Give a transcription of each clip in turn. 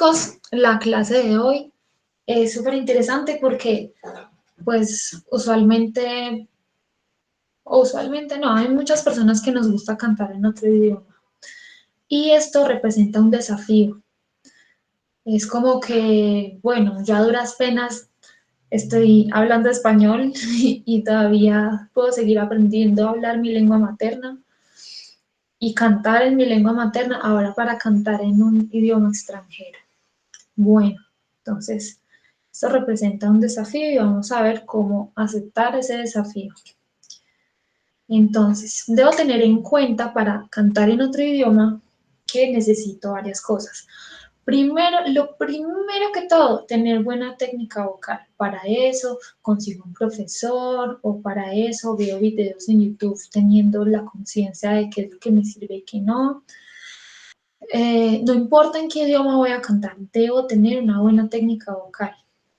chicos, la clase de hoy es súper interesante porque pues usualmente no, hay muchas personas que nos gusta cantar en otro idioma y esto representa un desafío. Es como que, bueno, ya a duras penas estoy hablando español y todavía puedo seguir aprendiendo a hablar mi lengua materna y cantar en mi lengua materna ahora para cantar en un idioma extranjero. Bueno, entonces esto representa un desafío y vamos a ver cómo aceptar ese desafío. Entonces, debo tener en cuenta para cantar en otro idioma que necesito varias cosas. Lo primero que todo, tener buena técnica vocal. Para eso consigo un profesor o para eso veo videos en YouTube teniendo la conciencia de qué es lo que me sirve y qué no. No importa en qué idioma voy a cantar, debo tener una buena técnica vocal.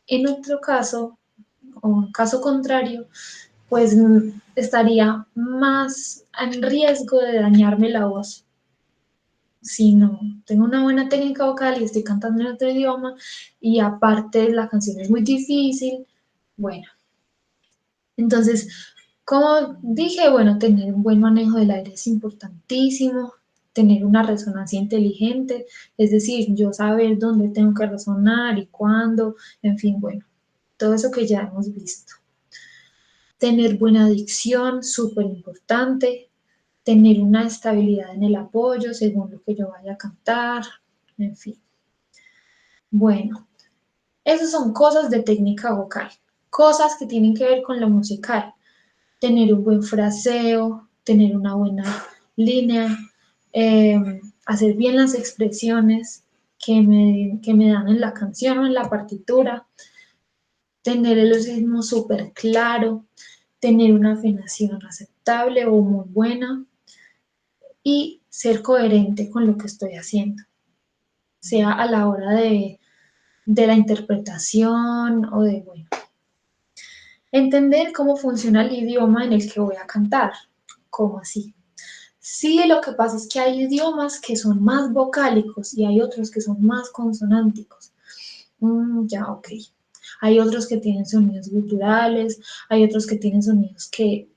En otro caso, o en caso contrario, pues estaría más en riesgo de dañarme la voz. Si no tengo una buena técnica vocal y estoy cantando en otro idioma y aparte la canción es muy difícil, bueno, entonces, como dije, bueno, tener un buen manejo del aire es importantísimo, tener una resonancia inteligente, es decir, yo saber dónde tengo que resonar y cuándo, en fin, bueno, todo eso que ya hemos visto. Tener buena dicción, súper importante, tener una estabilidad en el apoyo según lo que yo vaya a cantar, en fin. Bueno, esas son cosas de técnica vocal, cosas que tienen que ver con lo musical. Tener un buen fraseo, tener una buena línea, hacer bien las expresiones que me dan en la canción o en la partitura, tener el ritmo súper claro, tener una afinación aceptable o muy buena y ser coherente con lo que estoy haciendo, sea a la hora de la interpretación o de, bueno, entender cómo funciona el idioma en el que voy a cantar, cómo así. Sí, lo que pasa es que hay idiomas que son más vocálicos y hay otros que son más consonánticos. Ya, ok. Hay otros que tienen sonidos guturales, hay otros que tienen sonidos que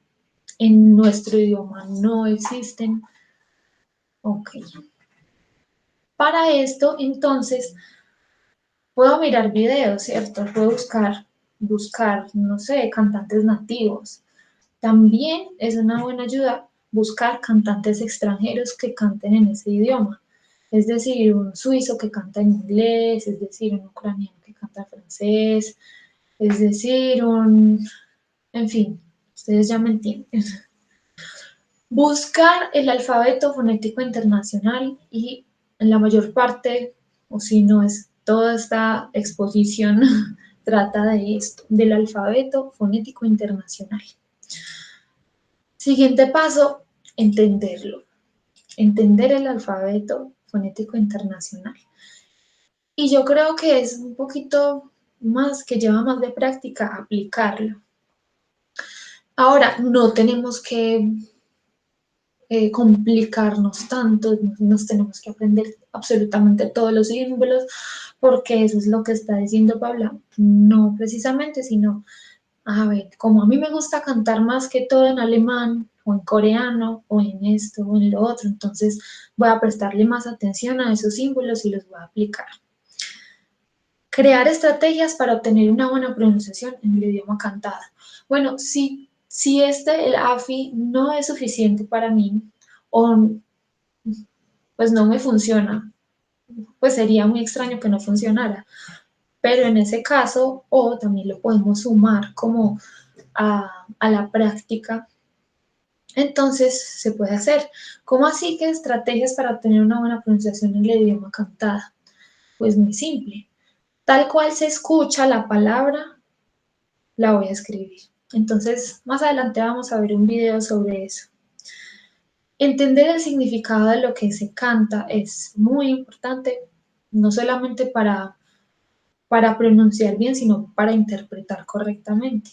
en nuestro idioma no existen. Ok. Para esto, entonces, puedo mirar videos, ¿cierto? Puedo buscar, no sé, cantantes nativos. También es una buena ayuda buscar cantantes extranjeros que canten en ese idioma. Es decir, un suizo que canta en inglés, es decir, un ucraniano que canta en francés, es decir, en fin, ustedes ya me entienden. Buscar el alfabeto fonético internacional y en la mayor parte, o si no es toda esta exposición, trata de esto, del alfabeto fonético internacional. Siguiente paso, entenderlo. Entender el alfabeto fonético internacional. Y yo creo que es un poquito más, que lleva más de práctica aplicarlo. Ahora, no tenemos que complicarnos tanto, nos tenemos que aprender absolutamente todos los símbolos, porque eso es lo que está diciendo Paula. No precisamente, sino, a ver, como a mí me gusta cantar más que todo en alemán, o en coreano, o en esto, o en lo otro, entonces voy a prestarle más atención a esos símbolos y los voy a aplicar. Crear estrategias para obtener una buena pronunciación en el idioma cantado. Bueno, si el AFI no es suficiente para mí, o pues no me funciona, pues sería muy extraño que no funcionara. Pero en ese caso, o también lo podemos sumar como a la práctica, entonces se puede hacer. ¿Cómo así que estrategias para obtener una buena pronunciación en el idioma cantado? Pues muy simple. Tal cual se escucha la palabra, la voy a escribir. Entonces, más adelante vamos a ver un video sobre eso. Entender el significado de lo que se canta es muy importante, no solamente para pronunciar bien, sino para interpretar correctamente.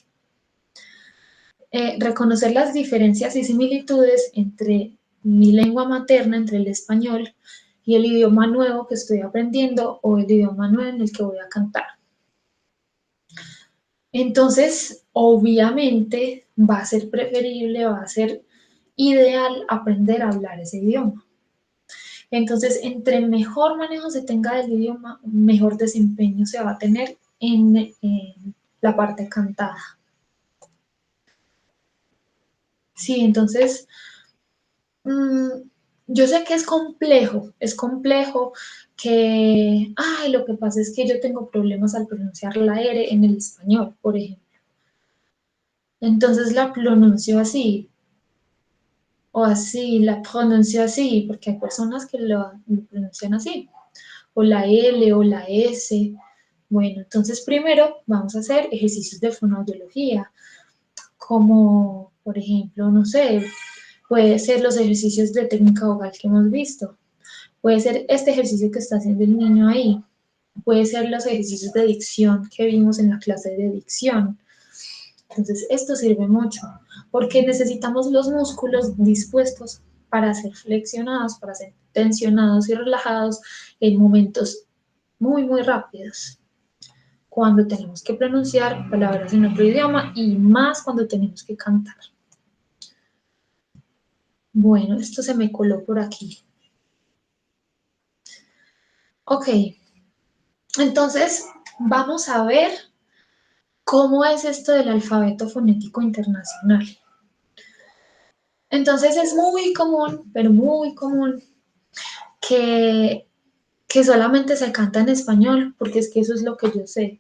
Reconocer las diferencias y similitudes entre mi lengua materna, entre el español y el idioma nuevo que estoy aprendiendo o el idioma nuevo en el que voy a cantar. Entonces, obviamente, va a ser preferible, va a ser ideal aprender a hablar ese idioma. Entonces, entre mejor manejo se tenga del idioma, mejor desempeño se va a tener en la parte cantada. Sí, entonces, mmm, yo sé que es complejo que, ay, lo que pasa es que yo tengo problemas al pronunciar la R en el español, por ejemplo. Entonces la pronuncio así, o así, la pronuncio así, porque hay personas que lo pronuncian así, o la L o la S. Bueno, entonces primero vamos a hacer ejercicios de fonoaudiología, como por ejemplo, no sé, puede ser los ejercicios de técnica vocal que hemos visto, puede ser este ejercicio que está haciendo el niño ahí, puede ser los ejercicios de dicción que vimos en la clase de dicción. Entonces, esto sirve mucho porque necesitamos los músculos dispuestos para ser flexionados, para ser tensionados y relajados en momentos muy, muy rápidos. Cuando tenemos que pronunciar palabras en otro idioma y más cuando tenemos que cantar. Bueno, esto se me coló por aquí. Ok, entonces vamos a ver cómo es esto del alfabeto fonético internacional. Entonces es muy común, pero muy común, que, que solamente se canta en español, porque es que eso es lo que yo sé.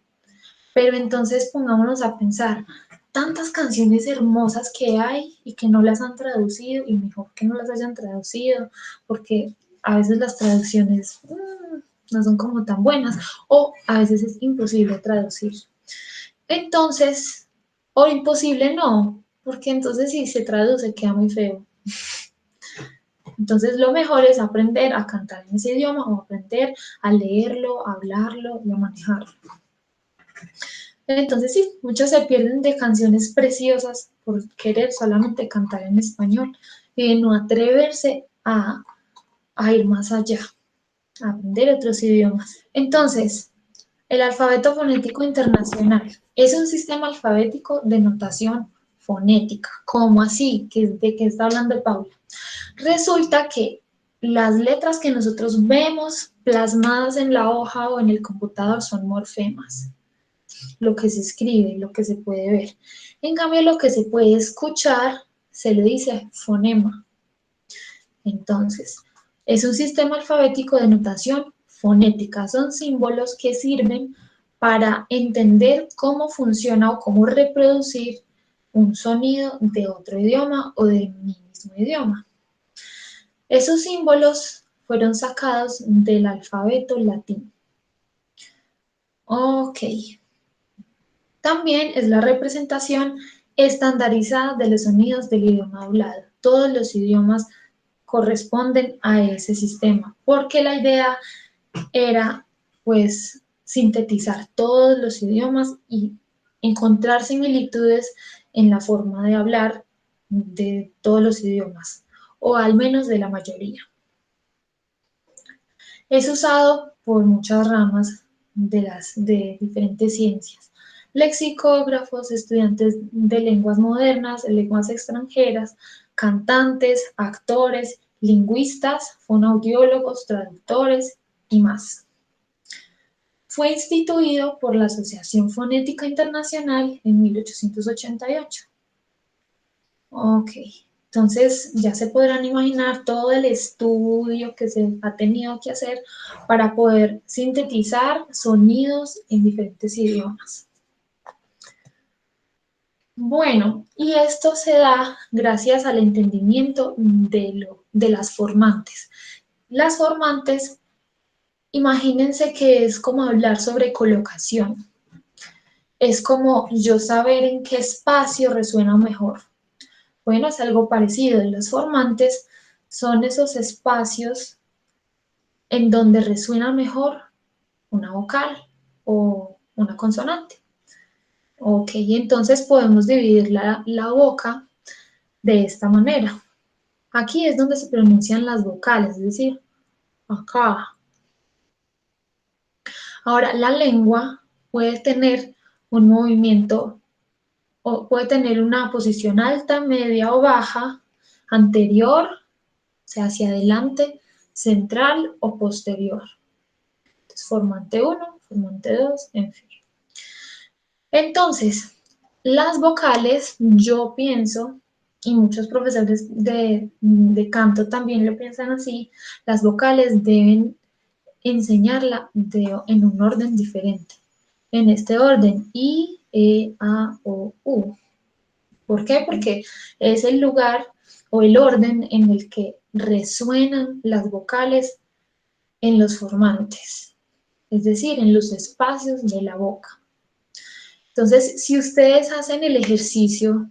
Pero entonces pongámonos a pensar, tantas canciones hermosas que hay y que no las han traducido, y mejor que no las hayan traducido, porque a veces las traducciones no son como tan buenas, o a veces es imposible traducir. Entonces, o imposible no, porque entonces si se traduce queda muy feo. Entonces lo mejor es aprender a cantar en ese idioma o aprender a leerlo, a hablarlo y a manejarlo. Entonces sí, muchos se pierden de canciones preciosas por querer solamente cantar en español y no atreverse a ir más allá, a aprender otros idiomas. Entonces, el alfabeto fonético internacional es un sistema alfabético de notación fonética. ¿Cómo así? ¿De qué está hablando Paula? Resulta que las letras que nosotros vemos plasmadas en la hoja o en el computador son morfemas, lo que se escribe, lo que se puede ver. En cambio, lo que se puede escuchar se le dice fonema. Entonces, es un sistema alfabético de notación fonética. Son símbolos que sirven para entender cómo funciona o cómo reproducir un sonido de otro idioma o de mi mismo idioma. Esos símbolos fueron sacados del alfabeto latín. Ok. También es la representación estandarizada de los sonidos del idioma hablado. Todos los idiomas corresponden a ese sistema, porque la idea era, pues, sintetizar todos los idiomas y encontrar similitudes en la forma de hablar de todos los idiomas, o al menos de la mayoría. Es usado por muchas ramas de diferentes ciencias. Lexicógrafos, estudiantes de lenguas modernas, lenguas extranjeras, cantantes, actores, lingüistas, fonoaudiólogos, traductores y más. Fue instituido por la Asociación Fonética Internacional en 1888. Ok, entonces ya se podrán imaginar todo el estudio que se ha tenido que hacer para poder sintetizar sonidos en diferentes idiomas. Bueno, y esto se da gracias al entendimiento de las formantes. Las formantes, imagínense que es como hablar sobre colocación. Es como yo saber en qué espacio resuena mejor. Bueno, es algo parecido. Los formantes son esos espacios en donde resuena mejor una vocal o una consonante. Ok, entonces podemos dividir la boca de esta manera. Aquí es donde se pronuncian las vocales, es decir, acá. Ahora, la lengua puede tener un movimiento o puede tener una posición alta, media o baja, anterior, o sea, hacia adelante, central o posterior. Entonces, formante 1, formante 2, en fin. Entonces, las vocales, yo pienso, y muchos profesores de canto también lo piensan así, las vocales deben enseñarla en un orden diferente. En este orden, I, E, A, O, U. ¿Por qué? Porque es el lugar o el orden en el que resuenan las vocales en los formantes, es decir, en los espacios de la boca. Entonces, si ustedes hacen el ejercicio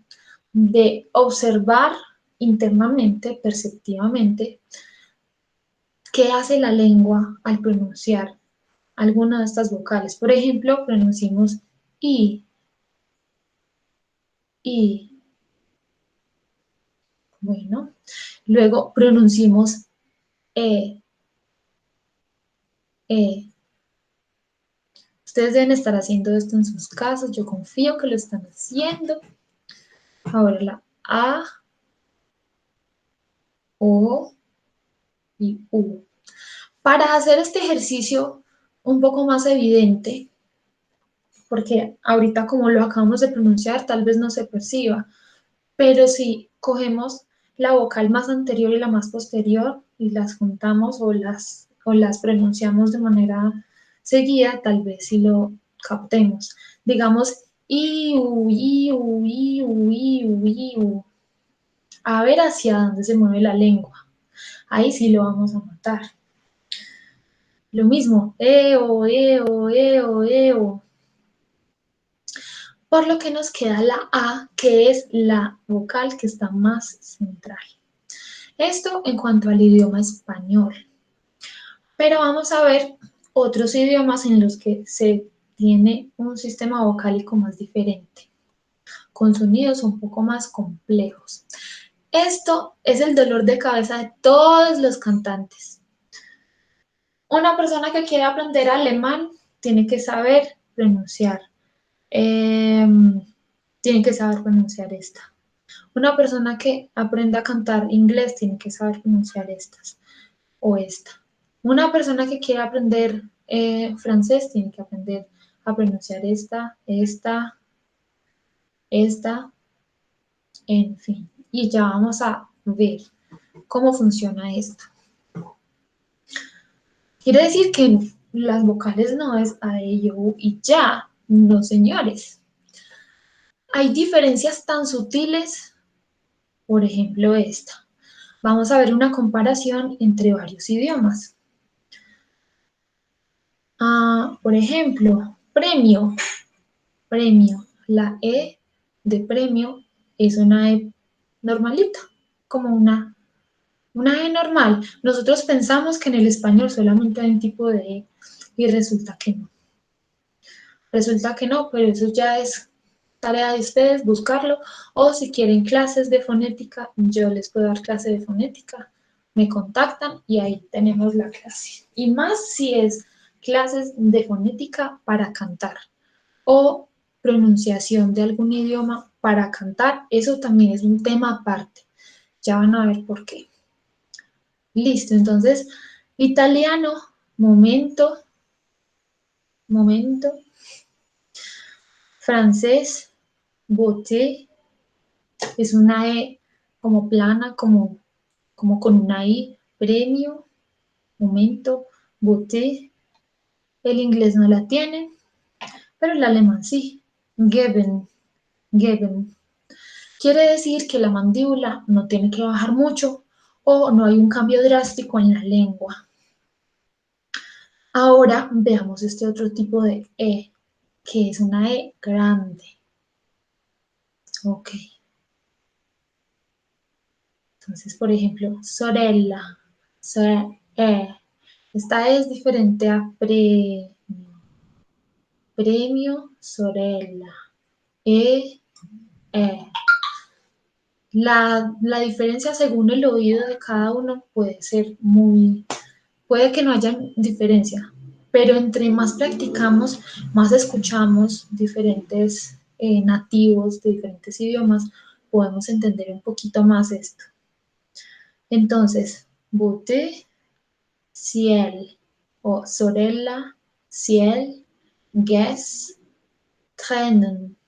de observar internamente, perceptivamente, qué hace la lengua al pronunciar alguna de estas vocales. Por ejemplo, pronunciamos I, I. Bueno, luego pronunciamos E, E. Ustedes deben estar haciendo esto en sus casas, yo confío que lo están haciendo. Ahora la A, O y U. Para hacer este ejercicio un poco más evidente, porque ahorita como lo acabamos de pronunciar, tal vez no se perciba, pero si cogemos la vocal más anterior y la más posterior y las juntamos o las pronunciamos de manera seguida, tal vez si lo captemos. Digamos, iu, iu, iu, iu, iu. A ver hacia dónde se mueve la lengua. Ahí sí lo vamos a notar. Lo mismo, eo, eo, eo, eo. Por lo que nos queda la A, que es la vocal que está más central. Esto en cuanto al idioma español. Pero vamos a ver otros idiomas en los que se tiene un sistema vocálico más diferente, con sonidos un poco más complejos. Esto es el dolor de cabeza de todos los cantantes. Una persona que quiere aprender alemán tiene que saber pronunciar. Eh, Tiene que saber pronunciar esta. Una persona que aprenda a cantar inglés tiene que saber pronunciar estas o esta. Una persona que quiera aprender francés tiene que aprender a pronunciar esta, en fin. Y ya vamos a ver cómo funciona esto. Quiere decir que las vocales no es a, e, u y ya, no señores. Hay diferencias tan sutiles, por ejemplo esta. Vamos a ver una comparación entre varios idiomas. Por ejemplo, premio, premio. La E de premio es una E normalita, como una E normal. Nosotros pensamos que en el español solamente hay un tipo de E y resulta que no. Resulta que no, pero eso ya es tarea de ustedes buscarlo. O si quieren clases de fonética, yo les puedo dar clase de fonética. Me contactan y ahí tenemos la clase. Y más si es clases de fonética para cantar o pronunciación de algún idioma para cantar, eso también es un tema aparte. Ya van a ver por qué. Listo, entonces, italiano, momento, momento, francés, beauté, es una E como plana, como con una I, premio, momento, beauté, el inglés no la tiene, pero el alemán sí, geben, geben. Quiere decir que la mandíbula no tiene que bajar mucho o no hay un cambio drástico en la lengua. Ahora veamos este otro tipo de E, que es una E grande. Ok. Entonces, por ejemplo, sorella, esta E es diferente a premio. Premio, sorella. E, E. La diferencia según el oído de cada uno puede ser muy puede que no haya diferencia, pero entre más practicamos, más escuchamos diferentes nativos de diferentes idiomas, podemos entender un poquito más esto. Entonces, beauté, ciel, o sorella, ciel, guess, Tränen.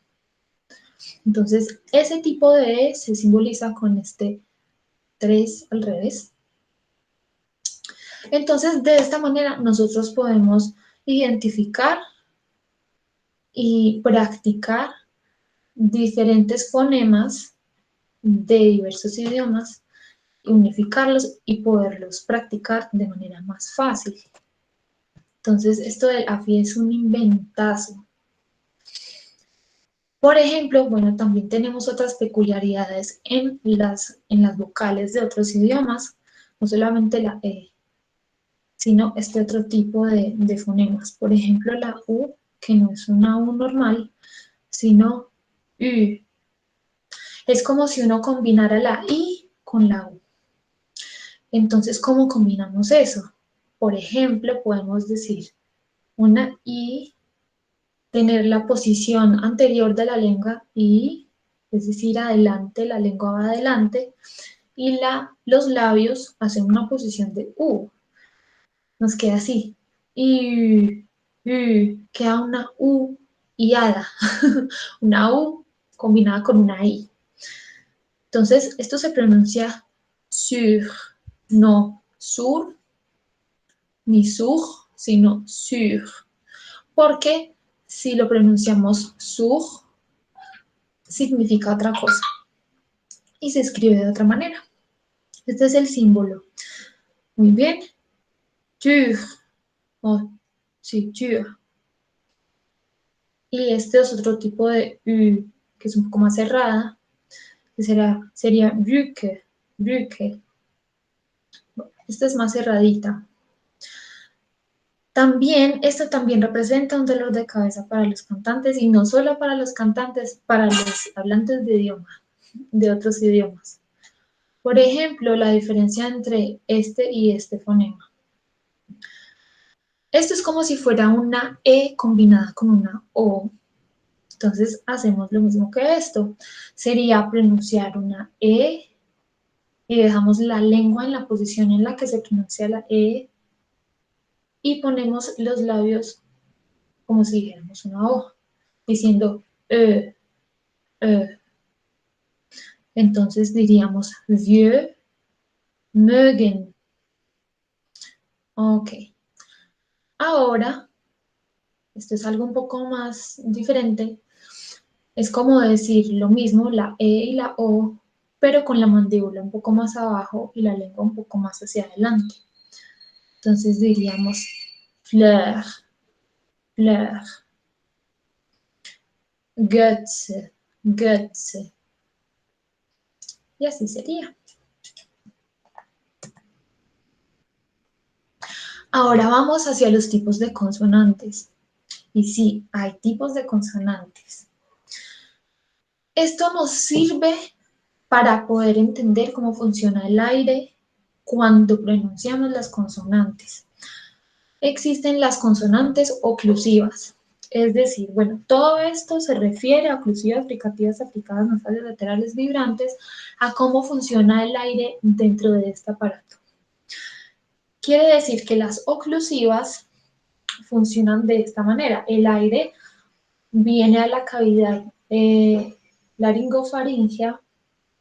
Entonces, ese tipo de E se simboliza con este 3 al revés. Entonces, de esta manera, nosotros podemos identificar y practicar diferentes fonemas de diversos idiomas, unificarlos y poderlos practicar de manera más fácil. Entonces, esto del AFI es un inventazo. Por ejemplo, bueno, también tenemos otras peculiaridades en las vocales de otros idiomas, no solamente la E, sino este otro tipo de fonemas. Por ejemplo, la U, que no es una U normal, sino U. Es como si uno combinara la I con la U. Entonces, ¿cómo combinamos eso? Por ejemplo, podemos decir una I, tener la posición anterior de la lengua I, es decir, adelante, la lengua va adelante, y los labios hacen una posición de U. Nos queda así. Y, queda una U iada, una U combinada con una I. Entonces, esto se pronuncia sur, no sur, ni sur, sino sur. Porque si lo pronunciamos sur, significa otra cosa. Y se escribe de otra manera. Este es el símbolo. Muy bien. Tur. Oh, sí, tur. Y este es otro tipo de U, que es un poco más cerrada, que sería Brücke, Brücke. Esta es más cerradita. También, esto también representa un dolor de cabeza para los cantantes, y no solo para los cantantes, para los hablantes de otros idiomas. Por ejemplo, la diferencia entre este y este fonema. Esto es como si fuera una E combinada con una O. Entonces hacemos lo mismo que esto. Sería pronunciar una E y dejamos la lengua en la posición en la que se pronuncia la E y ponemos los labios como si dijéramos una O, diciendo E, E. Entonces diríamos wir mögen. Ok. Ahora, esto es algo un poco más diferente. Es como decir lo mismo, la E y la O, pero con la mandíbula un poco más abajo y la lengua un poco más hacia adelante. Entonces diríamos fleur, fleur, Götze, Götze. Y así sería. Ahora vamos hacia los tipos de consonantes. Y sí, hay tipos de consonantes. Esto nos sirve para poder entender cómo funciona el aire cuando pronunciamos las consonantes. Existen las consonantes oclusivas, es decir, bueno, todo esto se refiere a oclusivas, fricativas, aplicadas, nasales, laterales, vibrantes, a cómo funciona el aire dentro de este aparato. Quiere decir que las oclusivas funcionan de esta manera. El aire viene a la cavidad laringofaringea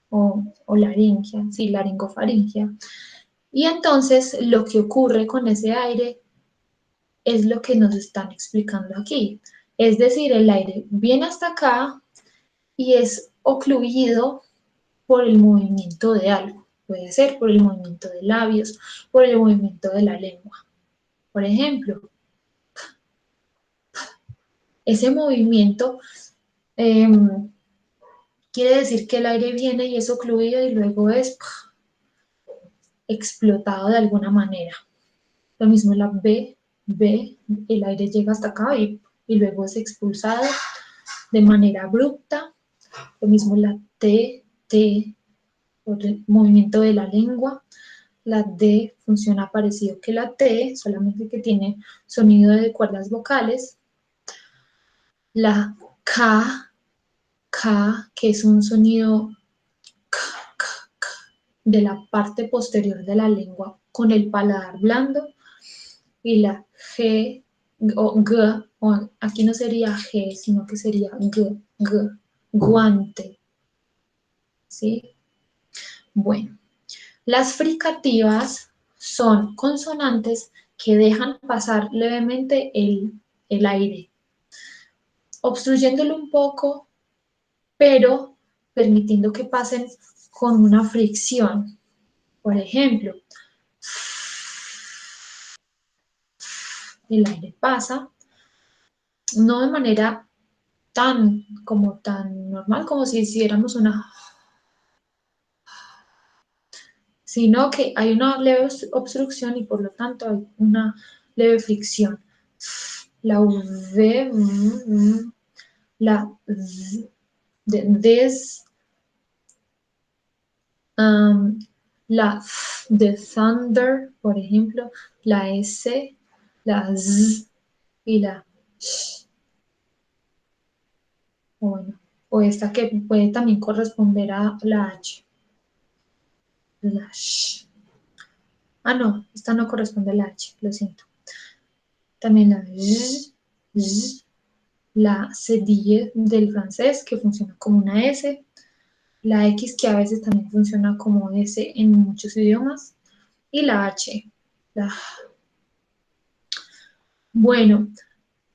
o laringia, sí, laringofaringea. Y entonces lo que ocurre con ese aire es lo que nos están explicando aquí. Es decir, el aire viene hasta acá y es ocluido por el movimiento de algo. Puede ser por el movimiento de labios, por el movimiento de la lengua. Por ejemplo, ese movimiento eh, quiere decir que el aire viene y es ocluido y luego es explotado de alguna manera. Lo mismo la B, el aire llega hasta acá y luego es expulsado de manera abrupta. Lo mismo la T, por el movimiento de la lengua. La D funciona parecido que la T, solamente que tiene sonido de cuerdas vocales. La K, que es un sonido de la parte posterior de la lengua con el paladar blando. Y la G o G, o aquí no sería G, sino que sería G, guante. ¿Sí? Bueno, las fricativas son consonantes que dejan pasar levemente el aire, obstruyéndolo un poco, pero permitiendo que pasen con una fricción. Por ejemplo, el aire pasa, no de manera tan normal como si hiciéramos una, sino que hay una leve obstrucción y por lo tanto hay una leve fricción. La V, la Z, this, la F de thunder, por ejemplo, la S, la Z y la Sh. Bueno, o esta que puede también corresponder a la H, la Sh. Ah, no, esta no corresponde a la H, lo siento. También la Z, la cedille del francés, que funciona como una S, la X, que a veces también funciona como S en muchos idiomas, y la H. La... Bueno,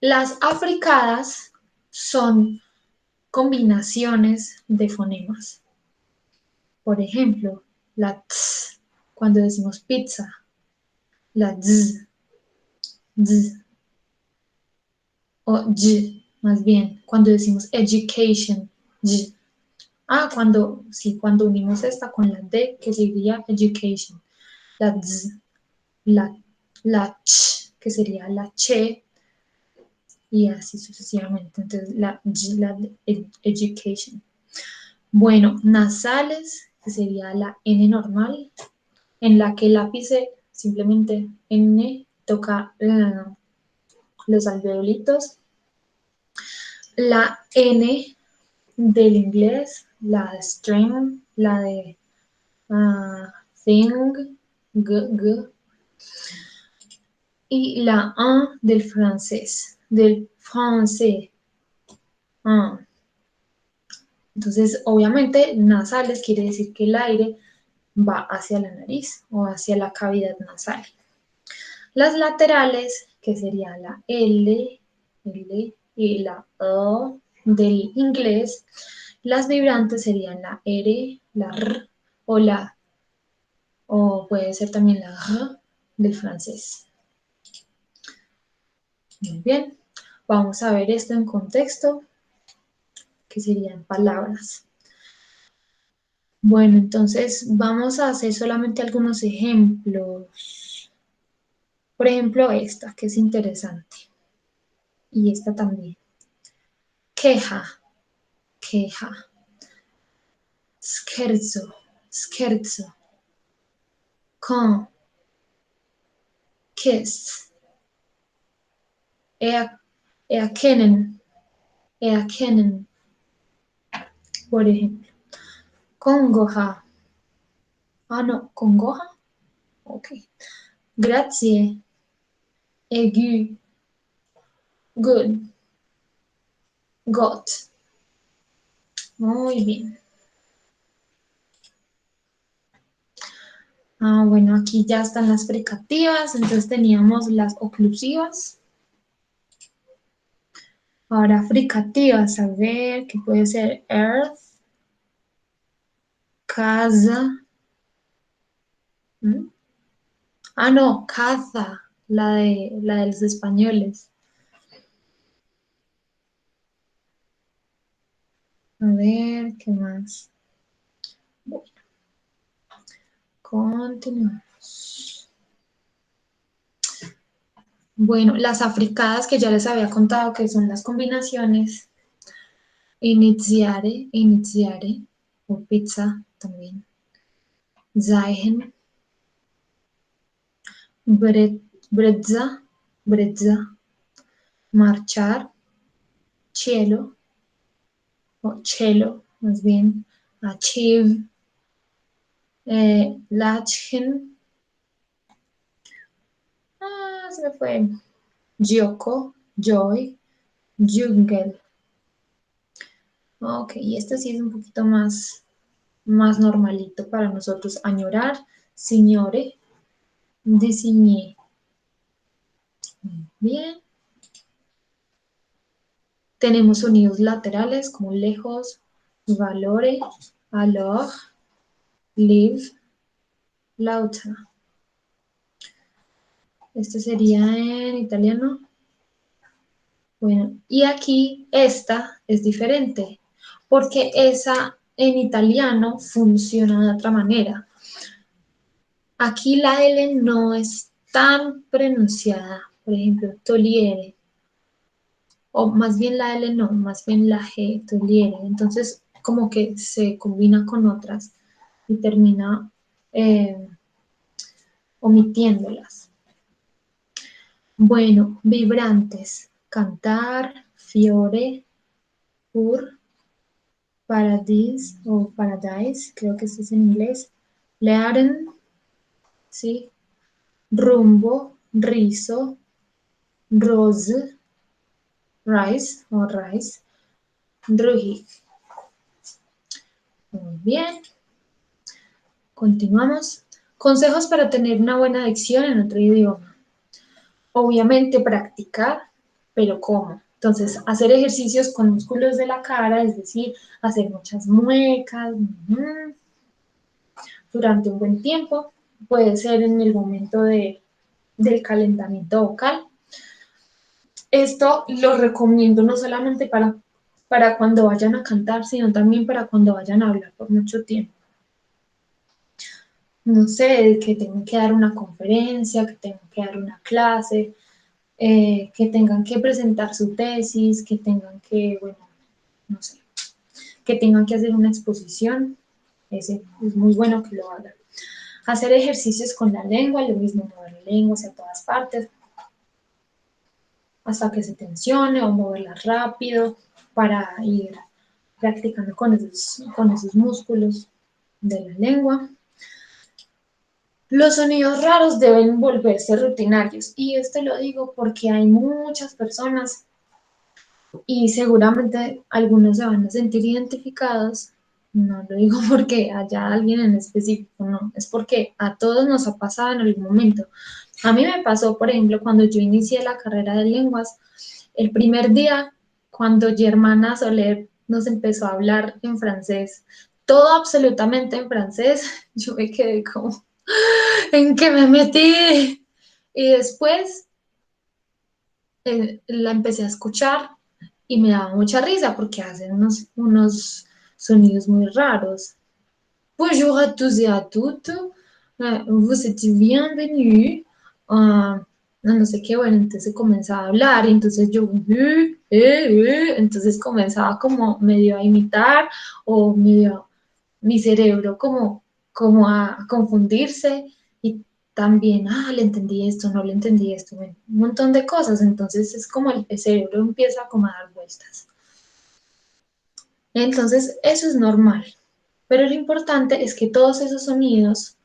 las africadas son combinaciones de fonemas. Por ejemplo, la T cuando decimos pizza, la Z, o Y, más bien, cuando decimos education, Y. Ah, cuando unimos esta con la D, que sería education, la Z, la, la Ch, que sería la Che, y así sucesivamente. Entonces, la Y, la de education. Bueno, nasales, que sería la N normal, en la que el ápice simplemente N toca los alveolitos. La N del inglés, la de string, la de thing, g, y la A del francés, del francés. Ah. Entonces, obviamente, nasales quiere decir que el aire va hacia la nariz o hacia la cavidad nasal. Las laterales, que sería la L y la O del inglés, las vibrantes serían la R, la R o puede ser también la R del francés. Muy bien, vamos a ver esto en contexto, que serían palabras. Bueno, entonces vamos a hacer solamente algunos ejemplos. Por ejemplo, esta, que es interesante. Y esta también. Queja, queja. Scherzo, scherzo. Con, kiss. Erkennen, erkennen. Por ejemplo. Congoja. Ah, no, congoja. Ok. Grazie. Aigu. Good. Got. Muy bien. Ah, bueno, aquí ya están las fricativas, entonces teníamos las oclusivas. Ahora fricativas, a ver, ¿qué puede ser? Earth, casa. ¿Mm? Ah, no, caza, la de los españoles. A ver, ¿qué más? Bueno, continuamos. Bueno, las africadas que ya les había contado que son las combinaciones. Iniziare, iniziare, o pizza también. Zeigen, brezza, brezza, marchar, cielo, o cielo, más bien, achieve, lachen, se me fue, gioco, joy, jungle. Ok, y este sí es un poquito más normalito para nosotros. Añorar, signore, désigner. Bien. Tenemos sonidos laterales como lejos, valore, alors, live, lauta. Este sería en italiano. Bueno, y aquí esta es diferente, porque esa en italiano funciona de otra manera. Aquí la L no es tan pronunciada, por ejemplo, toliere, o más bien la L no, más bien la G, toliere. Entonces, como que se combina con otras y termina eh, omitiéndolas. Bueno, vibrantes, cantar, fiore, pur, paradise o paradise, creo que esto es en inglés, learen, ¿sí? Rumbo, rizo, rose, rice o rice, drugi. Muy bien, continuamos. Consejos para tener una buena dicción en otro idioma. Obviamente practicar, pero ¿cómo? Entonces, hacer ejercicios con músculos de la cara, es decir, hacer muchas muecas durante un buen tiempo. Puede ser en el momento del calentamiento vocal. Esto lo recomiendo no solamente para cuando vayan a cantar, sino también para cuando vayan a hablar por mucho tiempo. No sé, que tengan que dar una conferencia, que tengan que dar una clase, que tengan que presentar su tesis, que tengan que, bueno, no sé, que tengan que hacer una exposición. Ese es muy bueno que lo hagan. Hacer ejercicios con la lengua, lo mismo, mover la lengua hacia todas partes, hasta que se tensione o moverla rápido para ir practicando con esos músculos de la lengua. Los sonidos raros deben volverse rutinarios y esto lo digo porque hay muchas personas y seguramente algunos se van a sentir identificados. No lo digo porque haya alguien en específico, no, es porque a todos nos ha pasado en algún momento. A mí me pasó, por ejemplo, cuando yo inicié la carrera de lenguas, el primer día, cuando Germana Soler nos empezó a hablar en francés, todo absolutamente en francés, yo me quedé como, ¿en qué me metí? Y después la empecé a escuchar y me daba mucha risa porque hacen unos sonidos muy raros. Bonjour à tous et à toutes, vous êtes bienvenus. No sé qué, bueno, entonces comenzaba a hablar y entonces yo, entonces comenzaba como medio a imitar o medio mi cerebro como a confundirse y también, le entendí esto, no le entendí esto, bueno, un montón de cosas, entonces es como el cerebro empieza como a dar vueltas. Entonces, eso es normal, pero lo importante es que todos esos sonidos,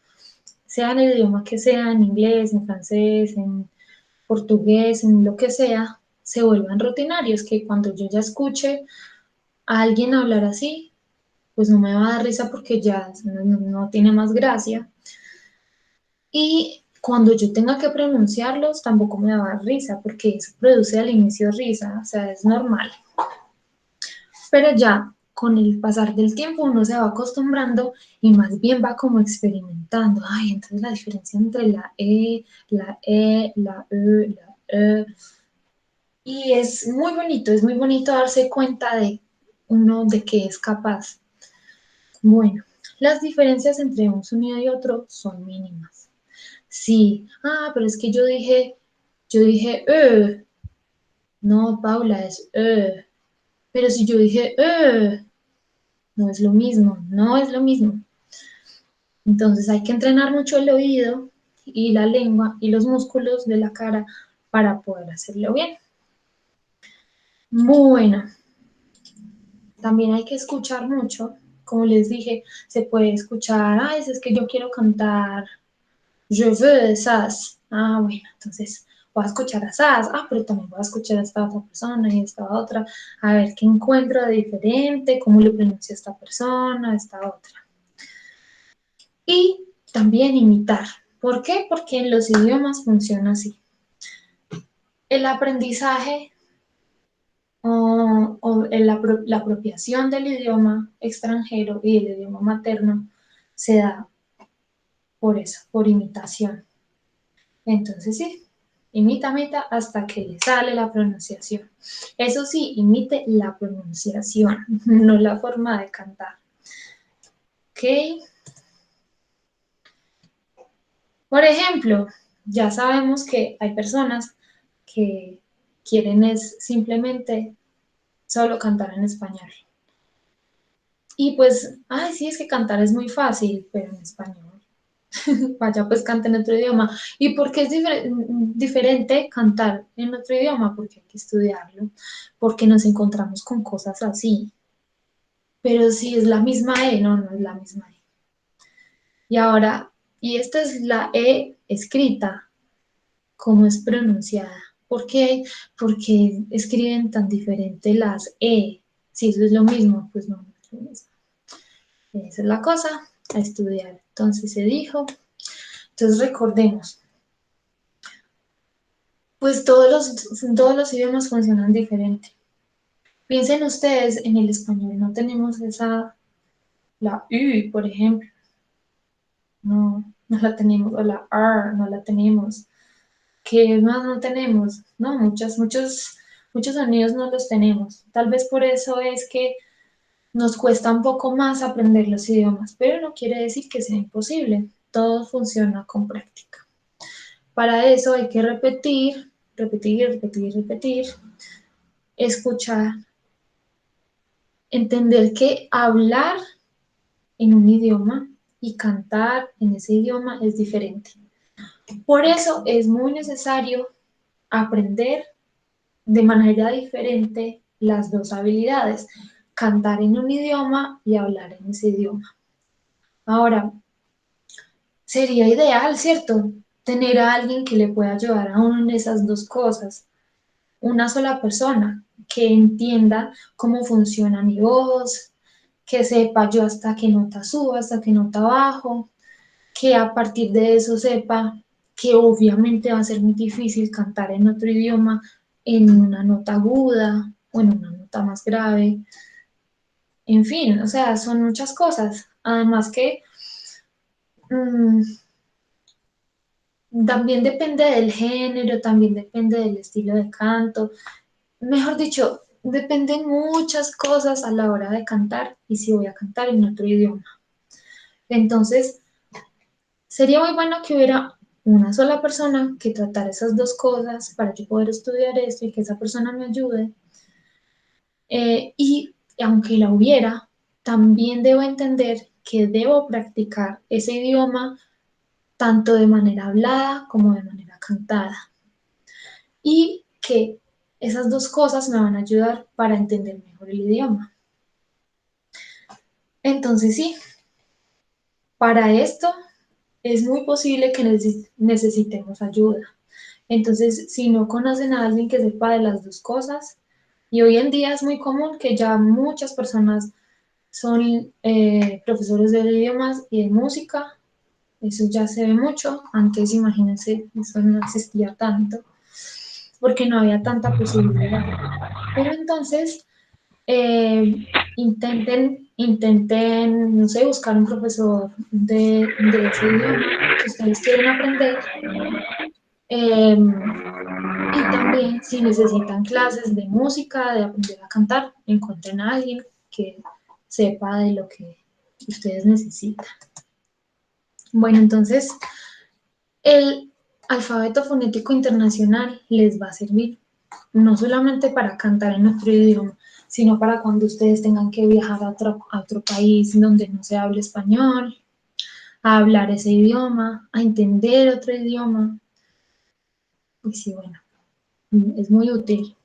sea en el idioma que sea, en inglés, en francés, en portugués, en lo que sea, se vuelvan rutinarios, que cuando yo ya escuche a alguien hablar así, pues no me va a dar risa porque ya no tiene más gracia. Y cuando yo tenga que pronunciarlos, tampoco me va a dar risa porque eso produce al inicio risa, o sea, es normal. Pero ya con el pasar del tiempo uno se va acostumbrando y más bien va como experimentando. Ay, entonces la diferencia entre la E, la E, la E, la E. Y es muy bonito darse cuenta de uno de qué es capaz. Bueno, las diferencias entre un sonido y otro son mínimas. Sí, pero es que yo dije, no, Paula, es, pero si yo dije, no es lo mismo, no es lo mismo. Entonces hay que entrenar mucho el oído y la lengua y los músculos de la cara para poder hacerlo bien. Bueno, también hay que escuchar mucho. Como les dije, se puede escuchar, ay, es que yo quiero cantar Je veux Sass. Ah, bueno, entonces voy a escuchar a Sass. Ah, pero también voy a escuchar a esta otra persona y a esta otra. A ver qué encuentro de diferente, cómo lo pronuncia esta persona, esta otra. Y también imitar. ¿Por qué? Porque en los idiomas funciona así. El aprendizaje la apropiación del idioma extranjero y del idioma materno se da por eso, por imitación. Entonces sí, imita hasta que le sale la pronunciación. Eso sí, imite la pronunciación, no la forma de cantar. ¿Ok? Por ejemplo, ya sabemos que hay personas que quieren es simplemente solo cantar en español. Y pues, ay, sí, es que cantar es muy fácil, pero en español. Vaya, pues canta en otro idioma. ¿Y por qué es diferente cantar en otro idioma? Porque hay que estudiarlo, porque nos encontramos con cosas así. Pero si es la misma E, no, no es la misma E. Y ahora, y esta es la E escrita, ¿cómo es pronunciada? ¿Por qué? Porque escriben tan diferente las E. Si eso es lo mismo, pues no, no es lo mismo. Esa es la cosa, a estudiar. Entonces se dijo. Entonces recordemos, pues todos los idiomas funcionan diferente. Piensen ustedes, en el español no tenemos la U, por ejemplo, no la tenemos, o la R, no la tenemos. ¿Qué más no tenemos? No, muchos sonidos no los tenemos. Tal vez por eso es que nos cuesta un poco más aprender los idiomas, pero no quiere decir que sea imposible. Todo funciona con práctica. Para eso hay que repetir, escuchar, entender que hablar en un idioma y cantar en ese idioma es diferente. Por eso es muy necesario aprender de manera diferente las dos habilidades, cantar en un idioma y hablar en ese idioma. Ahora, sería ideal, ¿cierto? Tener a alguien que le pueda ayudar a uno en esas dos cosas. Una sola persona que entienda cómo funciona mi voz, que sepa yo hasta qué nota subo, hasta qué nota bajo, que a partir de eso sepa que obviamente va a ser muy difícil cantar en otro idioma en una nota aguda o en una nota más grave. En fin, o sea, son muchas cosas. Además que mmm, también depende del género, también depende del estilo de canto. Mejor dicho, dependen muchas cosas a la hora de cantar y si voy a cantar en otro idioma. Entonces, sería muy bueno que hubiera una sola persona que tratara esas dos cosas para yo poder estudiar esto y que esa persona me ayude. Y aunque la hubiera, también debo entender que debo practicar ese idioma tanto de manera hablada como de manera cantada. Y que esas dos cosas me van a ayudar para entender mejor el idioma. Entonces sí, para esto es muy posible que necesitemos ayuda. Entonces, si no conocen a alguien que sepa de las dos cosas, y hoy en día es muy común que ya muchas personas son profesores de idiomas y de música, eso ya se ve mucho. Antes, imagínense, eso no existía tanto, porque no había tanta posibilidad. Pero entonces, eh, intenten, no sé, buscar un profesor de ese idioma que ustedes quieren aprender. Eh, y también si necesitan clases de música, de aprender a cantar, encuentren a alguien que sepa de lo que ustedes necesitan. Bueno, entonces el alfabeto fonético internacional les va a servir no solamente para cantar en otro idioma, sino para cuando ustedes tengan que viajar a otro país donde no se hable español, a hablar ese idioma, a entender otro idioma. Y sí, bueno, es muy útil.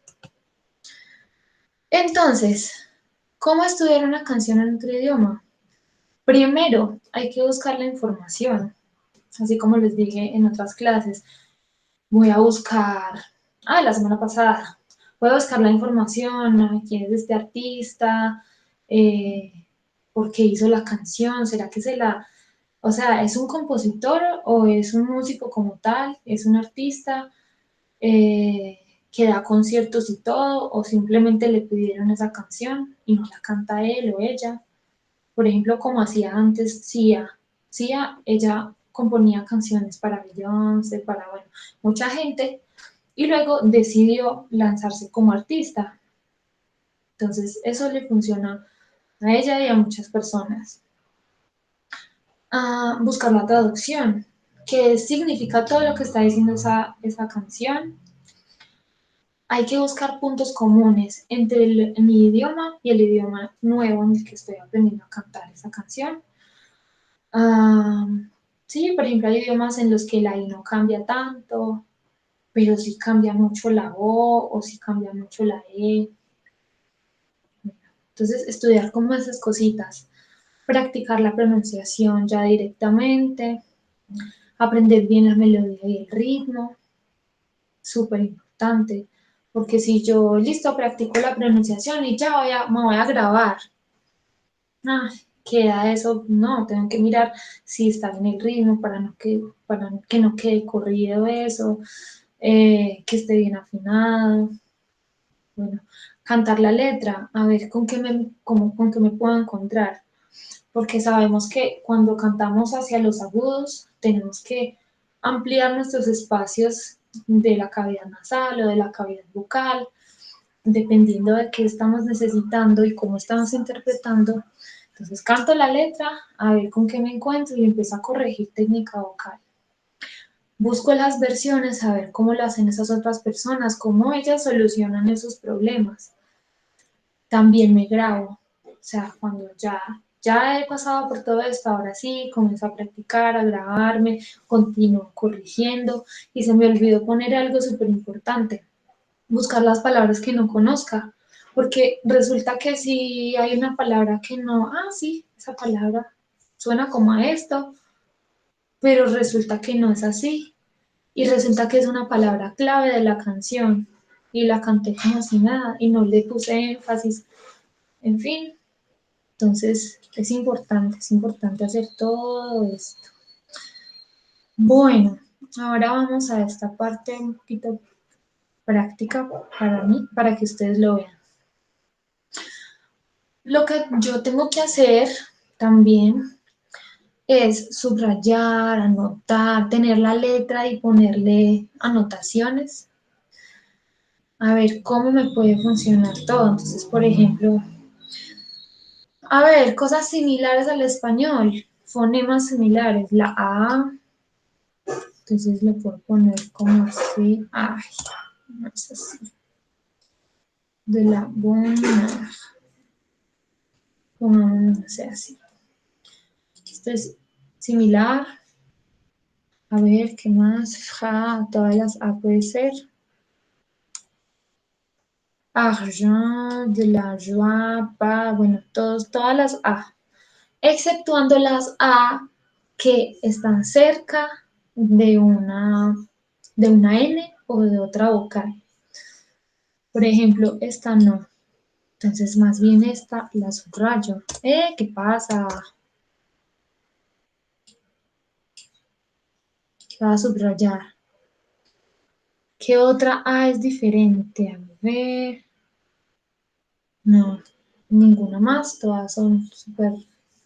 Entonces, ¿cómo estudiar una canción en otro idioma? Primero, hay que buscar la información, así como les dije en otras clases. Voy a buscar, la semana pasada, voy a buscar la información, quién es este artista, eh, por qué hizo la canción, será que o sea, ¿es un compositor o es un músico como tal? ¿Es un artista que da conciertos y todo? ¿O simplemente le pidieron esa canción y no la canta él o ella? Por ejemplo, como hacía antes Sia. Sia, ella componía canciones para Beyoncé, para, bueno, mucha gente, y luego decidió lanzarse como artista. Entonces, eso le funciona a ella y a muchas personas. Buscar la traducción, qué significa todo lo que está diciendo esa canción. Hay que buscar puntos comunes entre mi idioma y el idioma nuevo en el que estoy aprendiendo a cantar esa canción. Ah, sí, por ejemplo, hay idiomas en los que la I no cambia tanto, pero sí cambia mucho la O o sí cambia mucho la E. Entonces, estudiar como esas cositas, practicar la pronunciación ya directamente, aprender bien la melodía y el ritmo, súper importante, porque si yo, listo, practico la pronunciación y ya me voy a grabar, ah, queda eso, no, tengo que mirar si está en el ritmo para que no quede corrido eso, que esté bien afinado, bueno, cantar la letra, a ver con qué me puedo encontrar, porque sabemos que cuando cantamos hacia los agudos tenemos que ampliar nuestros espacios de la cavidad nasal o de la cavidad bucal, dependiendo de qué estamos necesitando y cómo estamos interpretando. Entonces canto la letra, a ver con qué me encuentro y empiezo a corregir técnica vocal. Busco las versiones, a ver cómo lo hacen esas otras personas, cómo ellas solucionan esos problemas. También me grabo, o sea, cuando ya he pasado por todo esto, ahora sí, comienzo a practicar, a grabarme, continúo corrigiendo y se me olvidó poner algo súper importante, buscar las palabras que no conozca, porque resulta que si hay una palabra que no, sí, esa palabra suena como a esto, pero resulta que no es así, y resulta que es una palabra clave de la canción, y la canté como si nada, y no le puse énfasis, en fin, entonces es importante hacer todo esto. Bueno, ahora vamos a esta parte un poquito práctica para mí, para que ustedes lo vean. Lo que yo tengo que hacer también es subrayar, anotar, tener la letra y ponerle anotaciones. A ver cómo me puede funcionar todo. Entonces, por ejemplo, a ver, cosas similares al español, fonemas similares. La A, entonces le puedo poner como así. Ay, no es así. De la buena. No sé así. Esto es similar. A ver, ¿qué más? Todas las A puede ser. Argent, de la joie, pas, bueno, todas las A, exceptuando las A que están cerca de una N o de otra vocal. Por ejemplo, esta no. Entonces, más bien esta la subrayo. ¿Qué pasa? La voy a subrayar. ¿Qué otra A es diferente? A ver. No, ninguna más. Todas son súper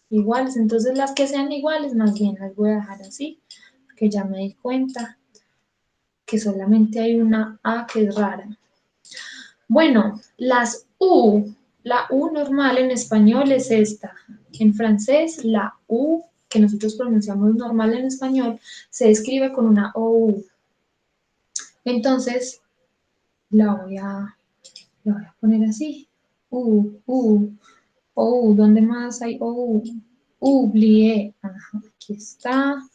iguales. Entonces, las que sean iguales, más bien las voy a dejar así. Porque ya me di cuenta que solamente hay una A que es rara. Bueno, la U normal en español es esta. En francés, la U que nosotros pronunciamos normal en español se escribe con una OU. Entonces, la voy a poner así. U, U, OU. ¿Dónde más hay OU? oublié. Ajá, aquí está. A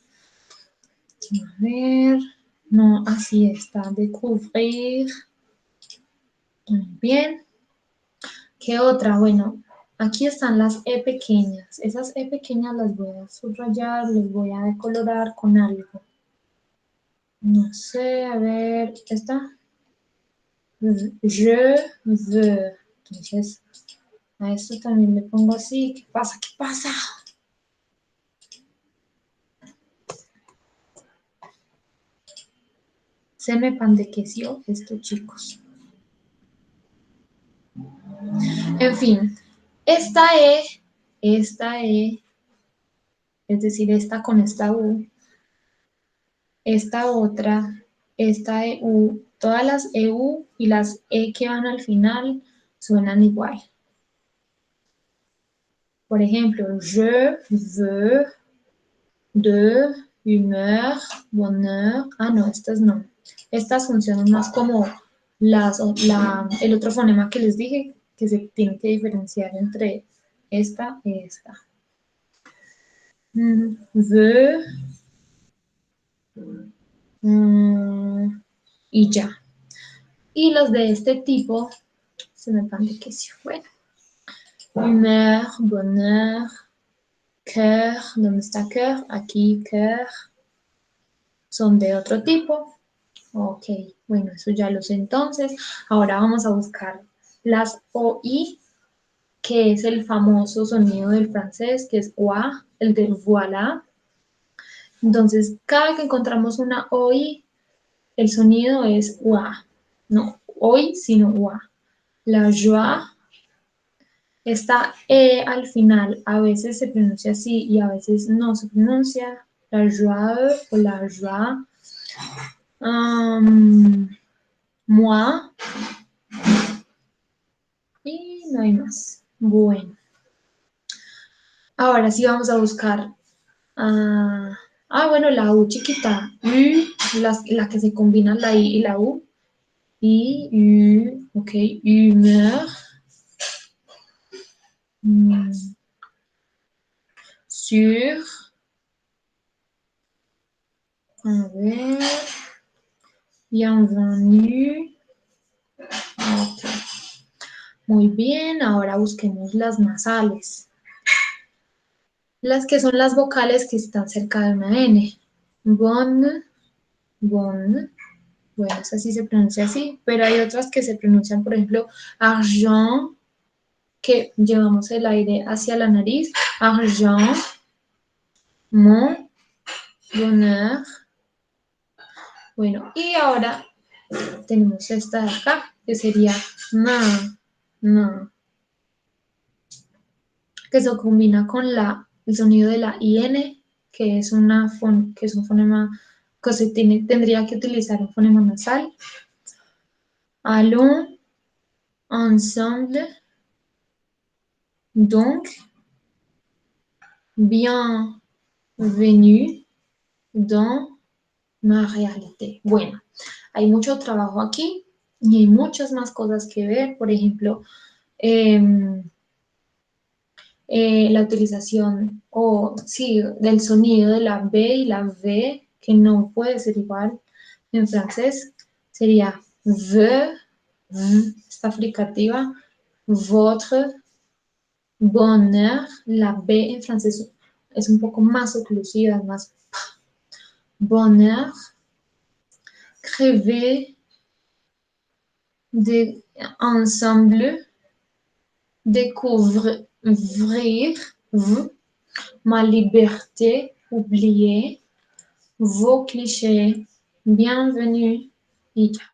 ver. No, así está. Découvrir. Muy bien. ¿Qué otra? Bueno, aquí están las E pequeñas. Esas E pequeñas las voy a subrayar, les voy a decolorar con algo. No sé, a ver, ¿esta? Je veux. Entonces, a esto también le pongo así. ¿Qué pasa? ¿Qué pasa? Se me pandequeció esto, chicos. En fin, esta E, es decir, esta con esta U, esta otra, esta EU, todas las EU y las E que van al final suenan igual. Por ejemplo, je veux, de, humeur, bonheur. Ah, no, estas no. Estas funcionan más como el otro fonema que les dije, que se tiene que diferenciar entre esta y esta. Veux, y ya. Y los de este tipo se me pandequeció. Bueno, humeur, bonheur, cœur, ¿dónde está cœur? Aquí cœur. Son de otro tipo. Ok, bueno, eso ya lo sé entonces. Ahora vamos a buscar las OI, que es el famoso sonido del francés, que es OA, el de voilà. Entonces, cada que encontramos una OI, el sonido es OA. No OI, sino OA. La joie, esta E al final a veces se pronuncia así y a veces no se pronuncia. La joie o la joie. Moi. Y no hay más. Bueno. Ahora sí vamos a buscar. Bueno, la U chiquita. U, la que se combina la I y la U. I, U, ok. Humeur. Sur. A ver. Bienvenue. Ok. Muy bien, ahora busquemos las nasales. Las que son las vocales que están cerca de una N. Bon, bon. Bueno, esa sí se pronuncia así, pero hay otras que se pronuncian, por ejemplo, argent, que llevamos el aire hacia la nariz. Argent, mon, bonheur. Bueno, y ahora tenemos esta de acá, que sería na, na, que se combina con el sonido de la IN, que es, que es un fonema que tendría que utilizar un fonema nasal. Allons, ensemble, donc, bienvenue dans ma réalité. Bueno, hay mucho trabajo aquí y hay muchas más cosas que ver. Por ejemplo, la utilización del sonido de la B y la V, que no puede ser igual en francés, sería ve, esta fricativa, votre, bonheur. La B en francés es un poco más oclusiva, más bonheur, crever, de, ensemble, découvrir, ma liberté, oublier, vos clichés, bienvenue, y ya.